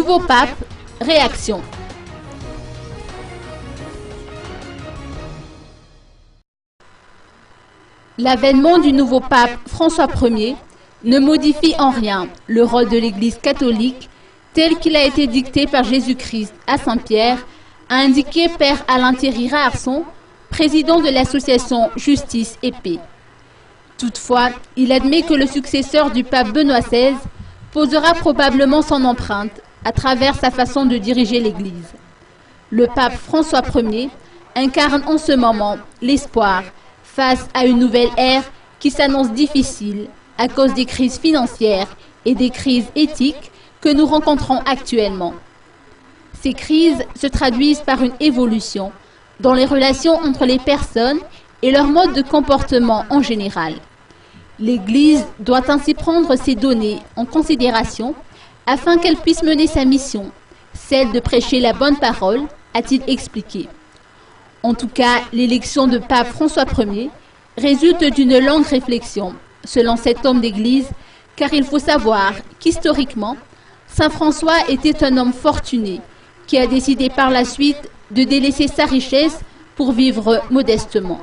Nouveau pape, réaction. L'avènement du nouveau pape François Ier ne modifie en rien le rôle de l'Église catholique tel qu'il a été dicté par Jésus-Christ à Saint-Pierre, a indiqué Père Alain Thierry Raharson, président de l'association Justice et Paix. Toutefois, il admet que le successeur du pape Benoît XVI posera probablement son empreinte à travers sa façon de diriger l'Église. Le pape François Ier incarne en ce moment l'espoir face à une nouvelle ère qui s'annonce difficile à cause des crises financières et des crises éthiques que nous rencontrons actuellement. Ces crises se traduisent par une évolution dans les relations entre les personnes et leur mode de comportement en général. L'Église doit ainsi prendre ces données en considération afin qu'elle puisse mener sa mission, celle de prêcher la bonne parole, a-t-il expliqué. En tout cas, l'élection de pape François Ier résulte d'une longue réflexion, selon cet homme d'Église, car il faut savoir qu'historiquement, Saint François était un homme fortuné qui a décidé par la suite de délaisser sa richesse pour vivre modestement.